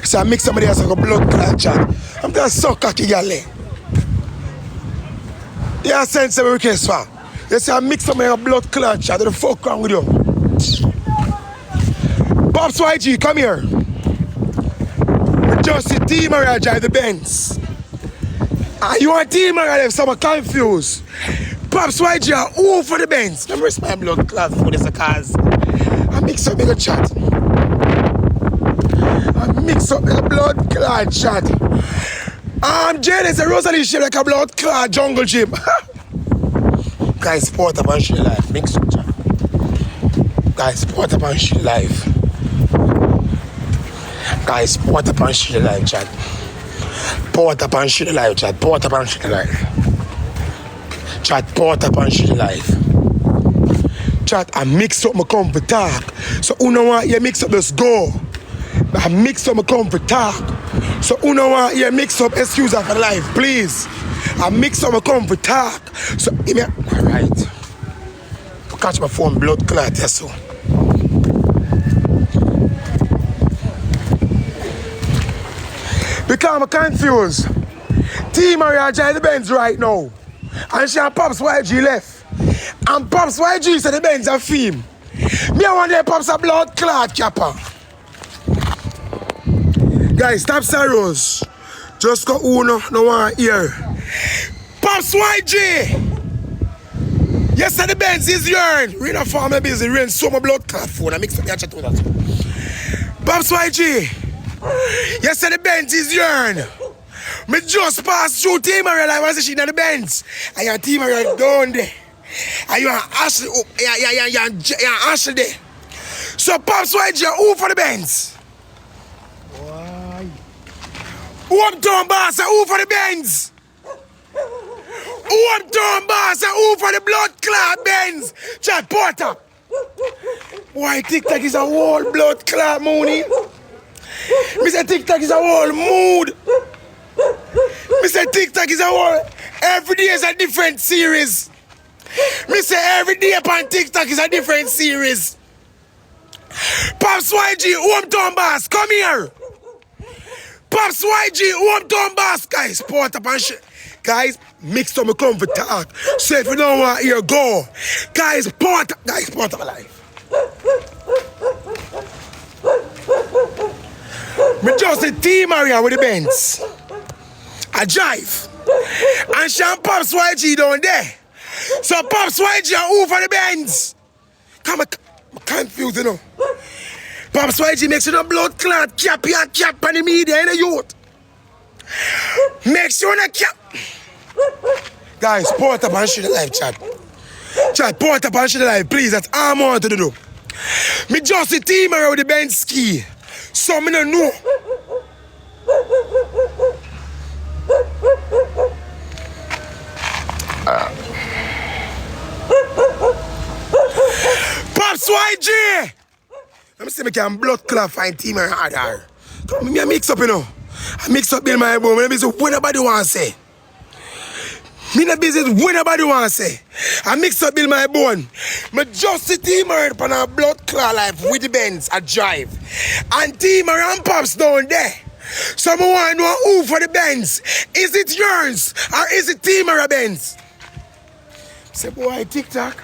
So I mix somebody else like a blood clot chat. I'm just so cocky, y'all. Yeah, send some request for. You say I mix somebody like a blood clot chat. What the fuck wrong with you? Pops YG, come here. Just the team Maria drive the Benz. And you want team Maria if someone confused. Pops YG are all for the Benz. Let me risk my blood clot for this cause. I mix up a chat. I mix up a blood clot chat. Jaydenn is a Rosalie shape like a blood clot jungle gym. Guys, sport up and shit life. Mix up chat. Guys, sport up and shit life. Guys, sport up and shit life chat. Port up and shit life chat. Port up and shit life. Chat, port up and shit life. Chat, I mix up my comfort talk. So who know what you mix up, let's go. I mix up my comfort talk. So who know what you mix up, excuse for life, please. I mix up my comfort talk. So alright. Catch my phone blood clot, yes so. Because I'm confused. Team Maria drive the Benz right now. And she and Pops YG left. And Pops YG said the Benz a theme. Me I want the Pops a blood clot capper. Guys, stop sorrows. Just go uno, no one here. Pops YG! Yes, the Benz is yours. Rain a farm busy, rain so my blood clot phone. I mix up your chat with that. Pops YG! Yes, the Benz is yours. Me just passed through Team Maria like I she in the Benz. And your Team Maria down there. And you are Ashley up. Yeah, Ashley there. So Pops YG, who for the Benz? Why? Who uptown boss and who for the Benz? Who uptown boss and who for the blood clot Benz? Chad Porter. Why TikTok is a whole blood clot moony? Me say TikTok is a whole mood. Me say TikTok is a whole. Every day is a different series. Me say every day upon TikTok is a different series. Pops YG, hometown boss, come here. Pops YG, hometown boss, guys. Port up and shit. Guys, mix up my comfort talk. So if you don't want to hear, go. Guys, port up alive. Me just a Team Maria with the Benz. I drive. And Sean Pops YG down there. So Pops YG are who for the Benz? Come on, I'm confused, you know. Pops YG makes sure no blood clot cap and cap on the media in the youth. Make sure no cap. Guys, port up and shit alive, chat. Chat, port up and shit alive, please. That's all I want to do. Me just a Team Maria with the Benz ski. So me don't know. Pops YG! Let me see me can blood clot find Team and harder. Come me mix up, you know. I mix up in my bone. Me say what nobody want to say. Me not business what nobody want to say. I mix up in my bone. Me just see Team on a blood clot life with the Benz I drive. And Team and Pops down there. So me want to know who for the Benz. Is it yours or is it Team or a Benz? Say boy TikTok.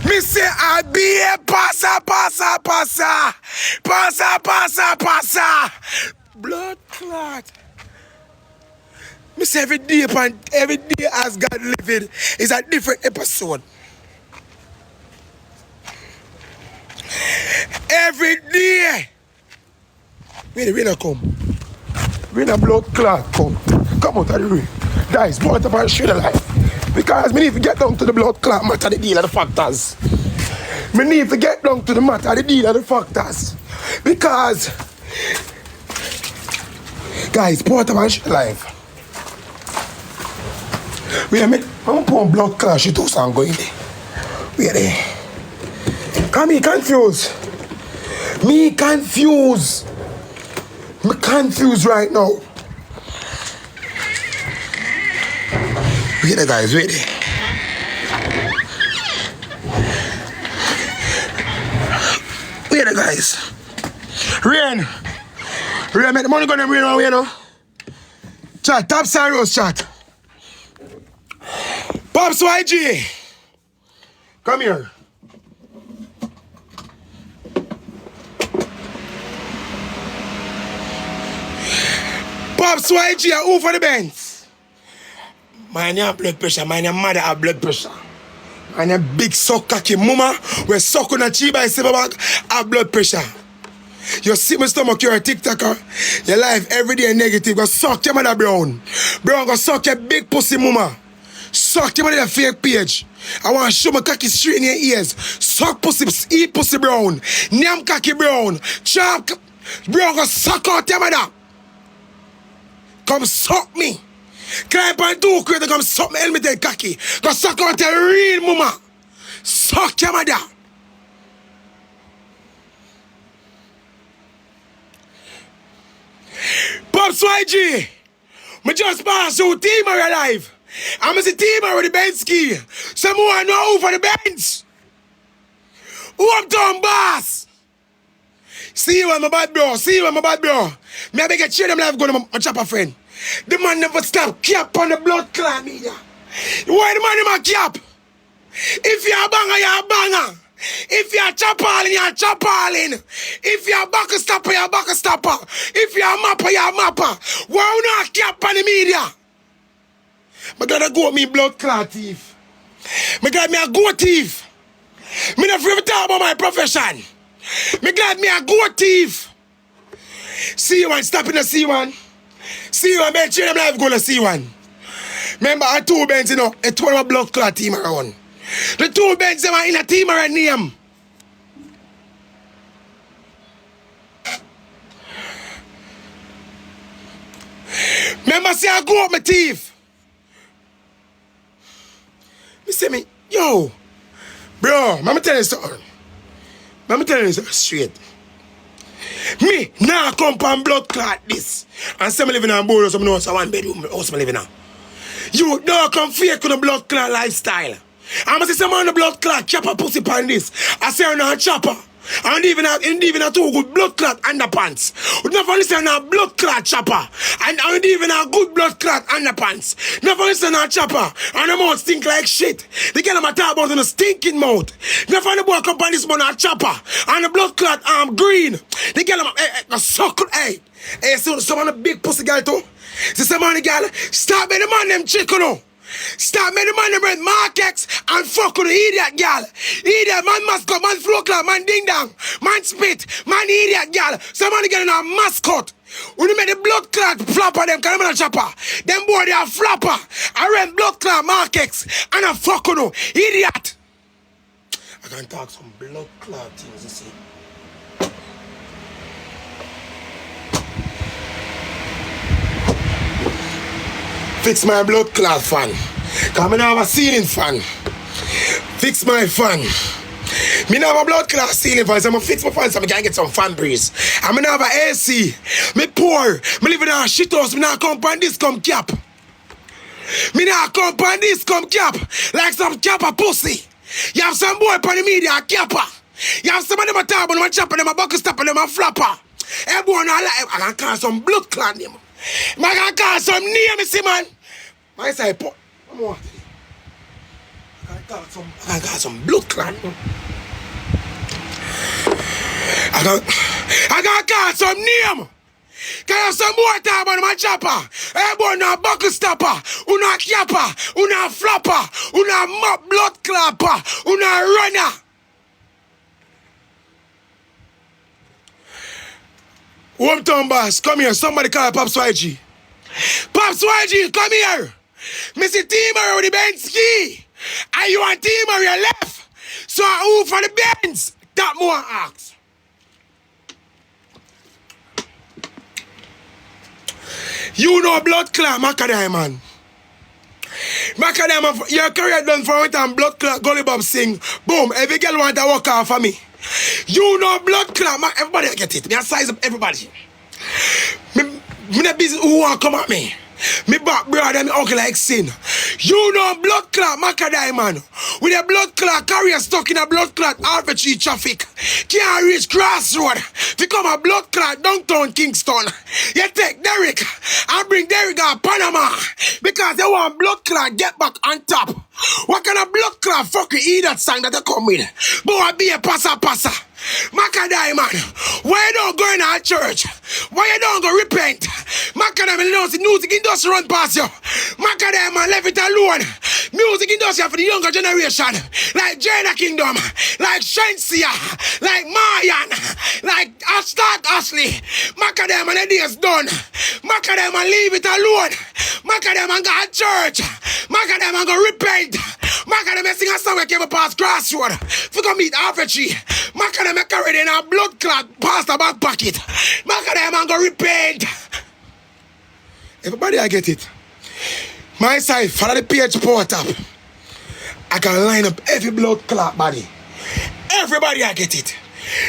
Me say I be a passa. Blood clot. Me say every day as God living is a different episode. Every day. Where the rain come? Rain a blood clot come. Come out of the rain. Guys, put up and shit alive. Because me need to get down to the blood clot matter, the deal of the factors. Me need to get down to the matter, the deal of the factors. Because, guys, put up and shit alive. Wait a minute, I'm putting blood clot shit also and going there. Wait there. Come me confused. Me confused right now. Wait there, guys, wait there. Wait there, guys. Rain. Rain, make the money go them rain away, you know. Chat, top side rose chat. Pops YG. Come here. Pops YG, who for the Benz? Mine have blood pressure, mine your mother have blood pressure. And a big suck cocky mama, we suck on a cheap by silver bag, have blood pressure. You see my stomach, you're a TikToker. Your life every day negative. Go suck your mother brown. Brown go suck your big pussy mama. Suck your mother fake page. I want to show my cocky straight in your ears. Suck pussy, eat pussy brown. Name cocky brown. Chop brown go suck out your mother. Come suck me. Climb on two crate come suck me helmet cocky. Go suck out your real mama. Suck your mother. Pops YG, me just pass through team are alive. I'm a team are with the bench ski. Someone know who for the bench. Who uptown boss? See you on my bad bro. See you on my bad bro. Me I beg a cheer them life go to my chopper friend. The man never stop cap on the blood clan media. Why the man never cap? If you're a banger, you're a banger. If you're chapalin, you're chapalin. If you're a back stopper, you're a back stopper. If you're a mapper, you're a mapper. Why not cap on the media? Me gotta go with me blood clot thief. Me glad me a goat thief. Me not afraid to talk about my profession. Me glad me a goat thief. See one, stop in the C1. See one, man, cheer them life gonna see one. Remember, I two bands, you know, a 12 blood clot team around. The two bands them are in a team or a name. Remember, say I go up my teeth. Me say me, yo, bro, let me tell you something. Let me tell you something straight. Me, now come from blood clot this. And say me living on board or something else, one bedroom house me living on. You don't come fake with a blood clot lifestyle. I'm say someone on the blood clot chopper pussy pan this. I say I'm not chopper. And even a two good blood clot underpants. We never listen to a blood clot chopper. And even a good blood clot underpants. Never listen to a chopper. And the mouth stink like shit. The girl I'm talking about in a stinking mouth. Never the boy come on this man a chopper. And the blood clot green. The girl I'm a suckle. Hey, so someone a big pussy girl too. So someone girl, stop me the man them chicken no. Stop me the man them red markets and fuck with the idiot girl. Idiot man mascot, man flow club, man ding dong, man spit, man idiot girl. Somebody getting a mascot. When you make the blood clot flopper them, can you chopper? Them boy they are flopper. I rent blood clot markets and I fuck with no idiot. I can talk some blood clot things, you see. Fix my blood clot fan. Cause I don't have a ceiling fan. Fix my fan. Me don't have a blood clot ceiling fan, so I'm gonna fix my fan so I can get some fan breeze. I don't have a AC. Me poor. Me live in a shit house. Me not come on this come cap. Me not come on this come cap. Like some capper pussy. You have some boy on the media a capper. You have some of them a talk about them a chopper, them a bucket stopper, them a flapper. Hey boy, I can call some blood clot name. I can call some name, see man. I say, what more? I can call some blood clot. I can call some name. Can some boy talk about my chopper? Hey boy, no buckle stopper, una capper, una flopper, una mop blood clapper, una runner. Hometown boss, come here. Somebody call Pops YG. Pops YG, come here. Missy Teamer with the Benz ski. Are you on Teamer your left? So who for the Benz? That more ask. You know blood clot, Macadam, man. Macadam, your career done for one time, blood clot, Gully Bob sing. Boom, every girl want to walk off for me. You know blood clot, everybody get it. Me I size up everybody. Me not busy who want to come at me. Me back brother, me ugly like sin. You know blood clot, Macadai man. With a blood clot, carrier stuck in a blood clot, arbitrary traffic. Can't reach crossroad. Become a blood clot, downtown Kingston. You take Derek and bring Derek out Panama. Because they want blood clot get back on top. What kind of blood clot fuck you eat that song that they come with? Boy, be a passa. Macadai man, why you don't go in our church? Why you don't go repent? Macadai man knows the music industry run past you. Macadai man left it alone. Music industry for the younger generation. Like Jaydenn Kingdom, like Shensia, like Mayan, like Ashley. Macadai man, the day is done. Macadai man leave it alone. Macadai man go to church. Macadai man go repent. Macadai man sing a song that came past crossroad. If you go meet Arbitrary. Macadai man carry in a blood clot past the back pocket. Macadai man go repent. Everybody I get it. My side, follow the page port up. I can line up every blood clot body. Everybody I get it.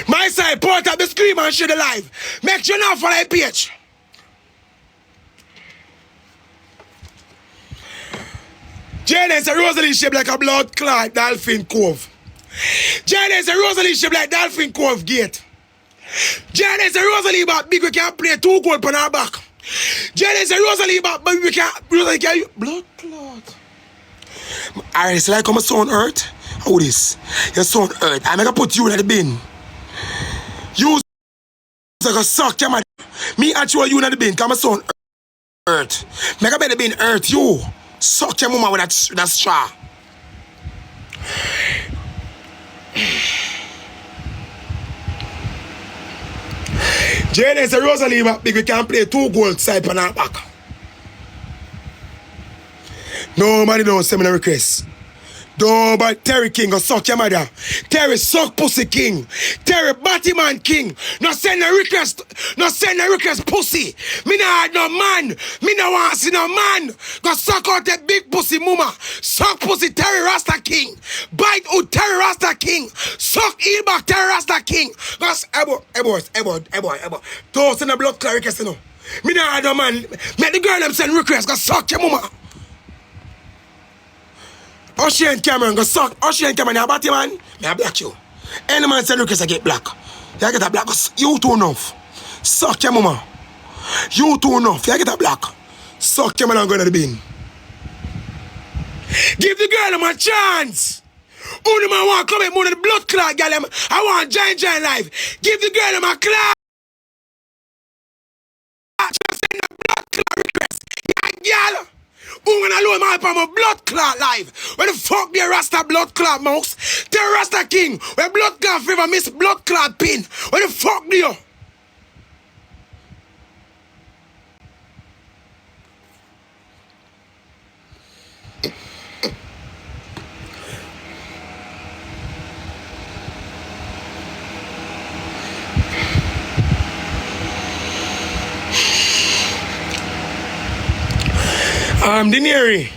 My side, port up the scream and share the live. Make sure now follow the page. Jaydenn say Rosalie shaped like a blood clot Dolphin Cove. Jaydenn say Rosalie shaped like Dolphin Cove gate. Jaydenn say Rosalie back big we can play 2 goals on our back. Jaydenn say Rosalie back but we can Rosalie can blood clot. Alright, so like how my son hurt. How this? Your son hurt. I'm gonna put you in the bin. You gonna suck your man. Me actually you in the bin because my son hurt. Make a better bin hurt you. Suck your mama with that straw. Jaydenn say Rosalie back big we can play 2 goals side on our back. Nobody knows seminar request. Nobody Terry King or suck your mother. Terry suck pussy king. Terry Batman king. No send a request. No send a request pussy. Me nah had no man. Me no want see no man. Go suck out that big pussy mama. Suck pussy Terry Rasta king. Bite out Terry Rasta king. Suck heel back Terry Rasta king. Go ebo. Don't send a blood clot request no. Me nah had no man. Make the girl them send request. Go suck your mama. Ocean Cameron go suck. Ocean Cameron, you a batty man? Me a black you. Any man send request I get black. You get a black. You too enough. Suck your mama. You too enough. You get a black. Suck your man and go to the bin. Give the girl them a chance. Who the man want come in more than the blood clot girl them? I want giant life. Give the girl them a clap. Just send a blood clot request. Yeah, girl. Who gonna load my up on my blood clot live? Where the fuck be a Rasta blood clot mouse? The Rasta king. Where blood clot fever miss blood clot pin. Where the fuck do you? Dinair.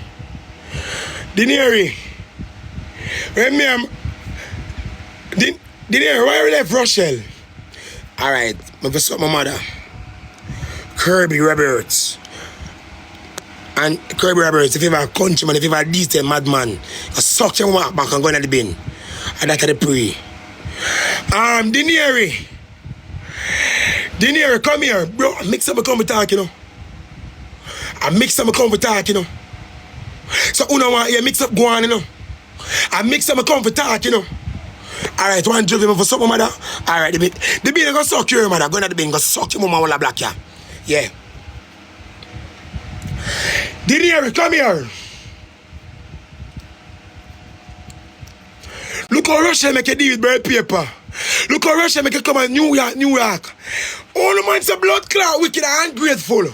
Dinair, why you left Rochelle? Alright, I'm going to my mother. Kirby Roberts. And Kirby Roberts, if you have a countryman, if you have a decent madman, I suck your mouth back and go in the bin. And that's the pre. Dinair, come here. Bro, mix up a come talk, you know. I mix up my come for talk, you know. So who know want you mix up go on, you know. I mix up my come for talk, you know. Alright, one drive him for something, mother. Alright, the bin gonna suck your mother. Go in the bin, gonna suck your mama while I black ya. Yeah. Dinair, come here. Look how Rochelle make a deal with bread paper. Look how Rochelle make it come on New York. All the man's a blood clot, wicked and ungrateful.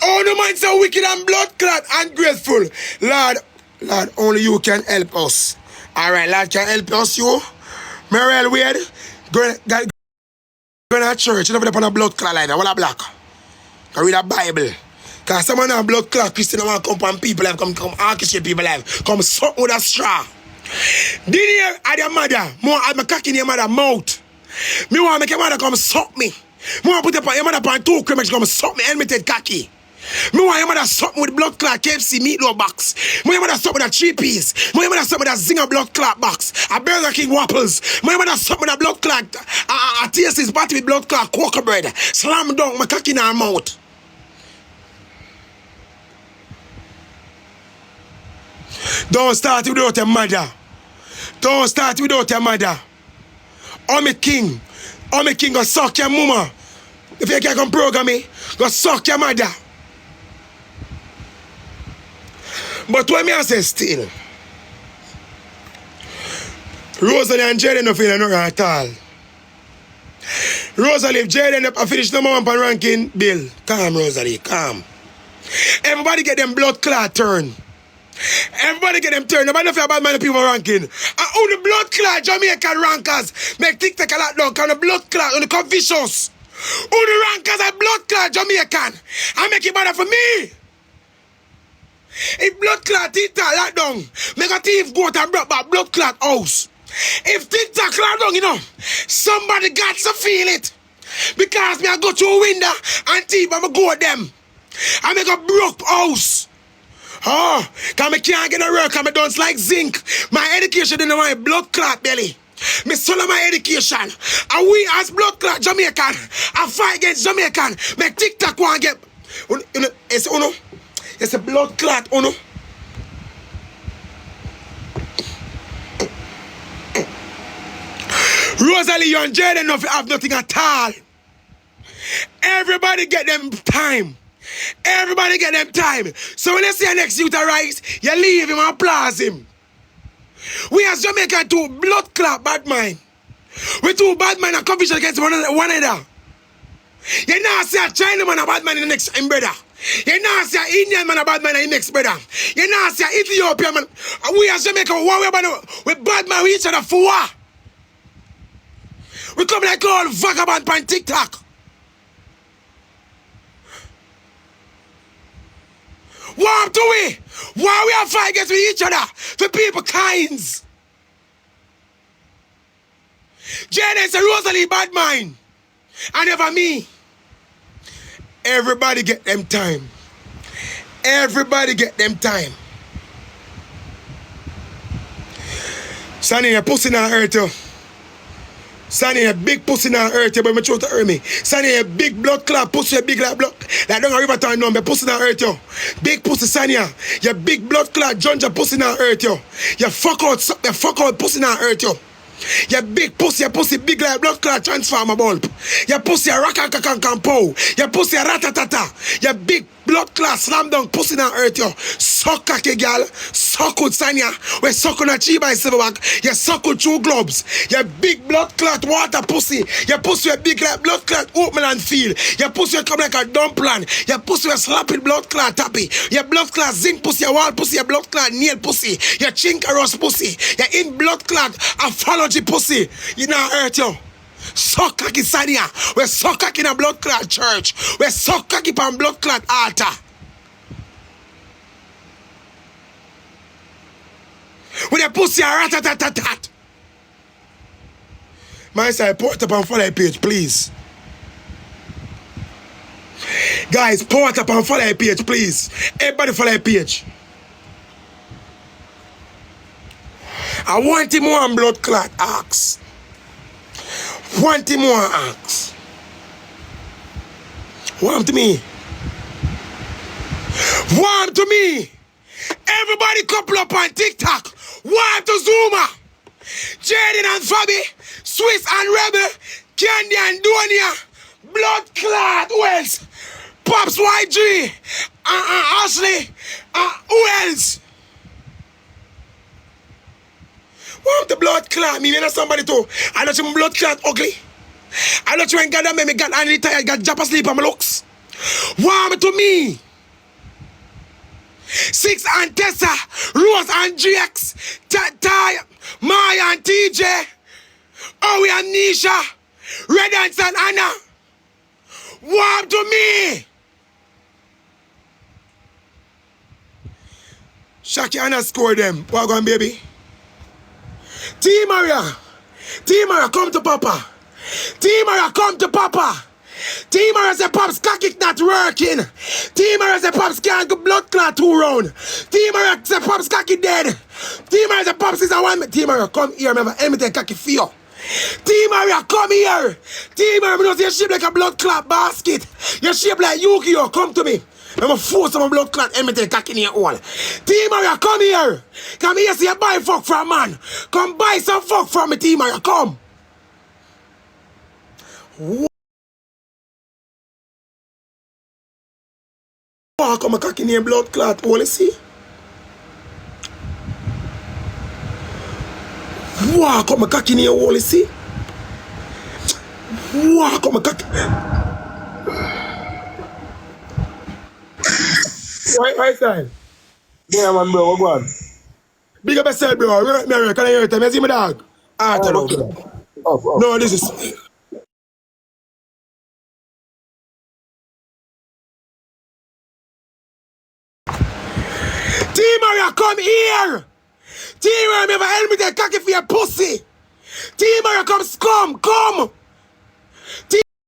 All the minds are wicked and blood clot and grateful. Lord, only you can help us. Alright, Lord can help us, you. Mariel Wade, go to church, you never up on a blood clot like that. What a black. Go read a Bible. Because someone on blood clot, Christian want to come from people life, come orchestrate people life, come suck with a straw. Dinair at your mother, more at my cock in your mother mouth. Me want to make your mother come suck me. Me want to put your mother upon 2 criminals come suck me helmeted cocky. Me want your mother something with blood clot KFC meatloaf box. Me want your mother something with a 3-piece. Me want your mother something with a Zinger blood clot box. A Burger King waffles. Me want your mother something with a blood clot. A TS's batty with blood clot quaker bread. Slam dunk my cock in her mouth. Don't start without your mother. Don't start without your mother. I'm a king. I'm a king. Go suck your mama. If you can't come program me, go suck your mother. But when me I say still, Rosalie and Jaydenn don't feel nothing at all. Rosalie, if Jaydenn I finish number 1 on ranking, Bill. Calm, Rosalie, calm. Everybody get them blood clot turn. Everybody get them turn. Nobody know if you're bad man people ranking. And who the blood clot Jamaican rankers make TikTok a lot down, because the blood clot on the come vicious. Who the rankers are blood clot Jamaican? I make it better for me. If blood clot TikTok lock down, make a thief go out and brought back blood clot house. If TikTok lock down, you know, somebody got to feel it. Because me I go through a window and thief, I'm go at them. I make a broke house. Oh, because I can't get a work, because I don't like zinc. My education didn't want a blood clot belly. Me son of my education. And we as blood clot Jamaican, I fight against Jamaican. Make TikTok one get. It's uno. It's a blood clot, uno. Rosalie and Jaydenn don't have nothing at all. Everybody get them time. Everybody get them time. So when you see a next youth arise, you leave him and applause him. We as Jamaica two blood clot bad mind. We two bad mind and competition against one another. You now see a China man a bad man in the next brother. You now see an Indian man a bad man in the next brother. You now see an Ethiopian man. We as Jamaica, we bad man with each other for what? We come like all vagabond on TikTok. What do we? Why we are fighting against each other? For people kinds. Jaydenn say Rosalie bad mind. And never me. Everybody get them time. Everybody get them time. Sonny, your pussy not hurt you. Sonny, a big pussy not hurt you, but me try to hurt me. Sonny, a big blood clot pussy, a big like blood. Like don't river town number, pussy not hurt you. Big pussy, Sonny, your big blood clot Junja pussy not hurt you. Your fuck out pussy not hurt you. Your big pussy, your pussy big like blood clot transformer bulb. Your pussy a rakakankampo. Your pussy a ratatata. Your big blood clot slam down pussy not hurt you. Suck cocky girl. Suck with Sanya. We suck on a chi by silverback. You suck with 2 globes. Your big blood clot water pussy. Your pussy a big like blood clot oatmeal and feel. Your pussy come like a dumpling. Your pussy a slapping blood clot tappy. Your blood clot zinc pussy, your wall pussy, your blood clot nail pussy. Your chinkaros pussy. Your in blood clot apology pussy. You not hurt you. Suck cocky Sanya. We suck cocky in a blood clot church. We suck cocky on blood clot altar. With a pussy a rat-a-tat-tat-tat. My side, put up and follow the page, please. Guys, put up and follow the page, please. Everybody follow the page. I want him more blood clot axe. Want him more axe. Want me. Want to me. Everybody couple up on TikTok. Want to Zuma. Jaydenn and Fabbi. Swiss and Rebel. Candy and Donia. Blood clot. Who else? Pops YG. Ashley. Who else? Want the blood clot? Me know somebody too. I know some blood clot ugly. I know you ain't got that. Me got Andy tired. Got Japa sleep on my looks. Want to me. 6 and Tessa, Rose and GX, Ty, Maya and TJ, Owie and Nisha, Redance and Anna. Warm to me. Shaki Anna score them. What going, baby? T Maria, come to Papa. T Maria, come to Papa. T-Mario say Pops cock it not working. T-Mario say Pops can't go blood clot 2 round. T-Mario say Pops cock it dead. T-Mario say Pops is a 1. T-Mario come here, remember, anything cocky for you. T-Mario come here. T-Mario, you know you're shaped like a blood clot basket. You're shaped like Yu-Gi-Oh, come to me. I'm gonna force some blood clot anything cocky in your hole. T-Mario, come here. Come here, see you buy fuck from a man. Come buy some fuck from me, T-Mario, come. Wow, come a cocky in your blood clot hole, you see? Wow, come a cocky in your hole, you see? Wow, come a cocky. Right side. Yeah, man, bro, what go on? Big up yourself, bro. Mary, can I hear it? I see my dog. Oh, No, this is. T-Mario, come here! T-Mario, never help me to cocky for your pussy! T-Mario, come scum, come!